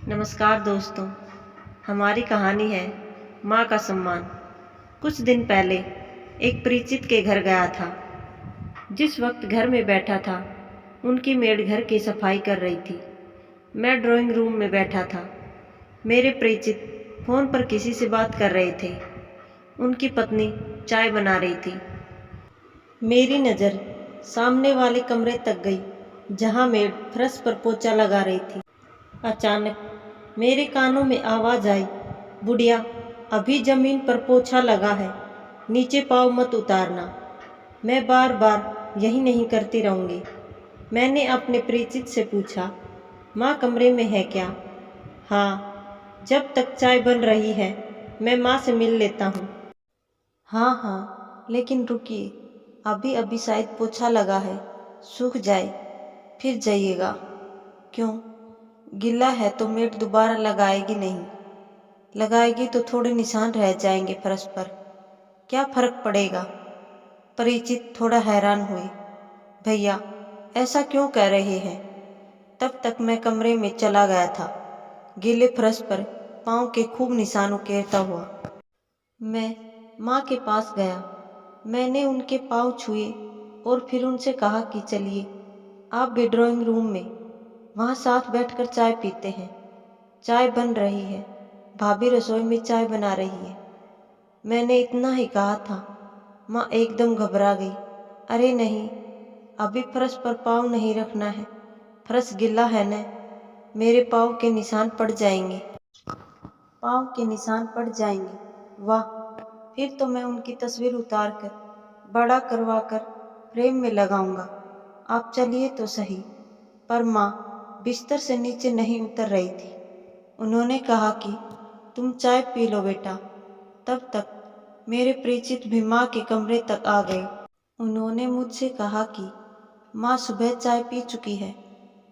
नमस्कार दोस्तों। हमारी कहानी है माँ का सम्मान। कुछ दिन पहले एक परिचित के घर गया था। जिस वक्त घर में बैठा था उनकी मेड घर की सफाई कर रही थी। मैं ड्राइंग रूम में बैठा था। मेरे परिचित फ़ोन पर किसी से बात कर रहे थे। उनकी पत्नी चाय बना रही थी। मेरी नज़र सामने वाले कमरे तक गई जहाँ मेड फर्श पर पोछा लगा रही थी। अचानक मेरे कानों में आवाज़ आई, बुढ़िया, अभी ज़मीन पर पोछा लगा है, नीचे पाँव मत उतारना। मैं बार बार यही नहीं करती रहूँगी। मैंने अपने परिचित से पूछा, माँ कमरे में है क्या? हाँ, जब तक चाय बन रही है मैं माँ से मिल लेता हूँ। हाँ, लेकिन रुकिए, अभी अभी शायद पोछा लगा है, सूख जाए फिर जाइएगा। क्यों? गीला है तो मेड दोबारा लगाएगी नहीं। लगाएगी तो थोड़े निशान रह जाएंगे फर्श पर, क्या फर्क पड़ेगा? परिचित थोड़ा हैरान हुए। भैया, ऐसा क्यों कह रहे हैं? तब तक मैं कमरे में चला गया था, गीले फर्श पर पाँव के खूब निशान उकेरता हुआ। मैं माँ के पास गया। मैंने उनके पाँव छुए और फिर उनसे कहा कि चलिए आप भी ड्राइंग रूम में, वहाँ साथ बैठकर चाय पीते हैं। चाय बन रही है, भाभी रसोई में चाय बना रही है। मैंने इतना ही कहा था। माँ एकदम घबरा गई। अरे नहीं, अभी फर्श पर पाँव नहीं रखना है, फर्श गीला है न, मेरे पाँव के निशान पड़ जाएंगे। पाँव के निशान पड़ जाएंगे? वाह, फिर तो मैं उनकी तस्वीर उतार कर बड़ा करवा कर फ्रेम में लगाऊंगा। आप चलिए तो सही। पर माँ बिस्तर से नीचे नहीं उतर रही थी। उन्होंने कहा कि तुम चाय पी लो बेटा। तब तक मेरे परिचित भी माँ के कमरे तक आ गए। उन्होंने मुझसे कहा कि माँ सुबह चाय पी चुकी है,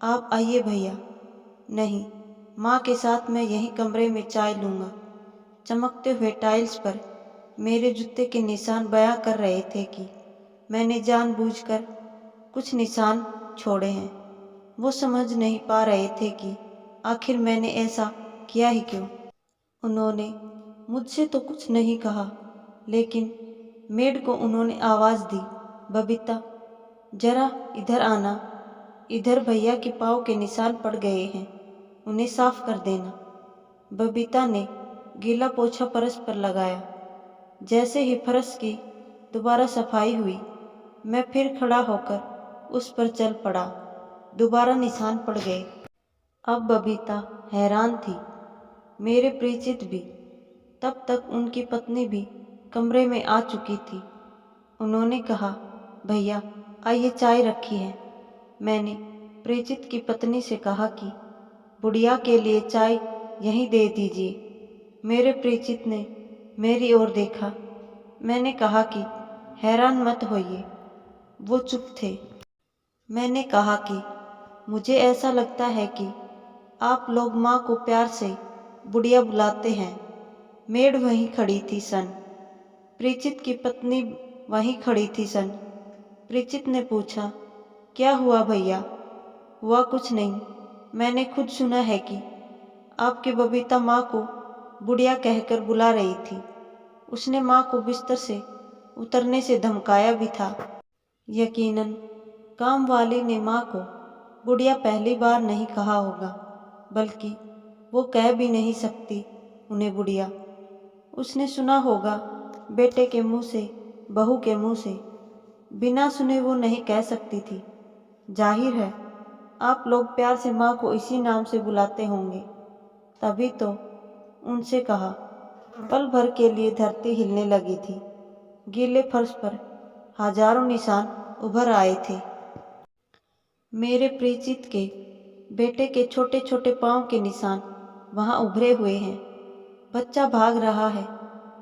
आप आइए भैया। नहीं, माँ के साथ मैं यहीं कमरे में चाय लूँगा। चमकते हुए टाइल्स पर मेरे जूते के निशान बयां कर रहे थे कि मैंने जानबूझकर कुछ निशान छोड़े हैं। वो समझ नहीं पा रहे थे कि आखिर मैंने ऐसा किया ही क्यों। उन्होंने मुझसे तो कुछ नहीं कहा, लेकिन मेड को उन्होंने आवाज़ दी, बबीता, जरा इधर आना। इधर भैया के पाँव के निशान पड़ गए हैं, उन्हें साफ कर देना। बबीता ने गीला पोछा फर्श पर लगाया। जैसे ही फर्श की दोबारा सफाई हुई, मैं फिर खड़ा होकर उस पर चल पड़ा। दोबारा निशान पड़ गए। अब बबीता हैरान थी, मेरे परिचित भी। तब तक उनकी पत्नी भी कमरे में आ चुकी थी। उन्होंने कहा, भैया आइए, चाय रखी है। मैंने परिचित की पत्नी से कहा कि बुढ़िया के लिए चाय यहीं दे दीजिए। मेरे परिचित ने मेरी ओर देखा। मैंने कहा कि हैरान मत होइए। वो चुप थे। मैंने कहा कि मुझे ऐसा लगता है कि आप लोग माँ को प्यार से बुढ़िया बुलाते हैं। मेड वहीं खड़ी थी सन। परिचित की पत्नी वहीं खड़ी थी सन। परिचित ने पूछा, क्या हुआ भैया? हुआ कुछ नहीं, मैंने खुद सुना है कि आपकी बबीता माँ को बुढ़िया कहकर बुला रही थी। उसने माँ को बिस्तर से उतरने से धमकाया भी था। यकीनन काम वाली ने माँ को बुढ़िया पहली बार नहीं कहा होगा, बल्कि वो कह भी नहीं सकती उन्हें बुढ़िया। उसने सुना होगा बेटे के मुंह से, बहू के मुंह से। बिना सुने वो नहीं कह सकती थी। जाहिर है आप लोग प्यार से माँ को इसी नाम से बुलाते होंगे। तभी तो उनसे कहा। पल भर के लिए धरती हिलने लगी थी। गीले फर्श पर हजारों निशान उभर आए थे। मेरे परिचित के बेटे के छोटे छोटे पाँव के निशान वहाँ उभरे हुए हैं। बच्चा भाग रहा है,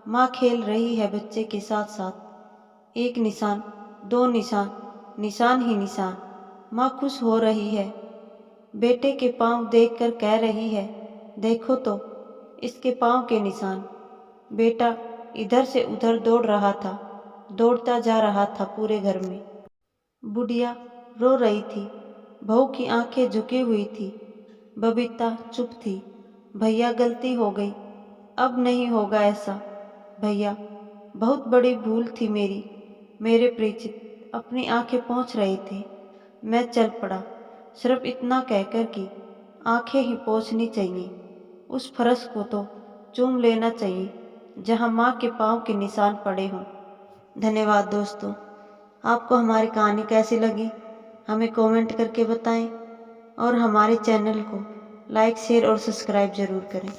माँ खेल रही है बच्चे के साथ साथ। एक निशान, दो निशान, निशान ही निशान। माँ खुश हो रही है। बेटे के पाँव देखकर कह रही है, देखो तो इसके पाँव के निशान। बेटा इधर से उधर दौड़ रहा था, दौड़ता जा रहा था पूरे घर में। बुढ़िया रो रही थी, बहू की आंखें झुकी हुई थी। बबीता चुप थी। भैया गलती हो गई, अब नहीं होगा ऐसा। भैया बहुत बड़ी भूल थी मेरी। मेरे परिचित अपनी आंखें पोंछ रहे थे, मैं चल पड़ा, सिर्फ इतना कहकर कि आंखें ही पोंछनी चाहिए, उस फर्श को तो चूम लेना चाहिए जहां माँ के पाँव के निशान पड़े हों। धन्यवाद दोस्तों। आपको हमारी कहानी कैसी लगी हमें कमेंट करके बताएं और हमारे चैनल को लाइक शेयर और सब्सक्राइब ज़रूर करें।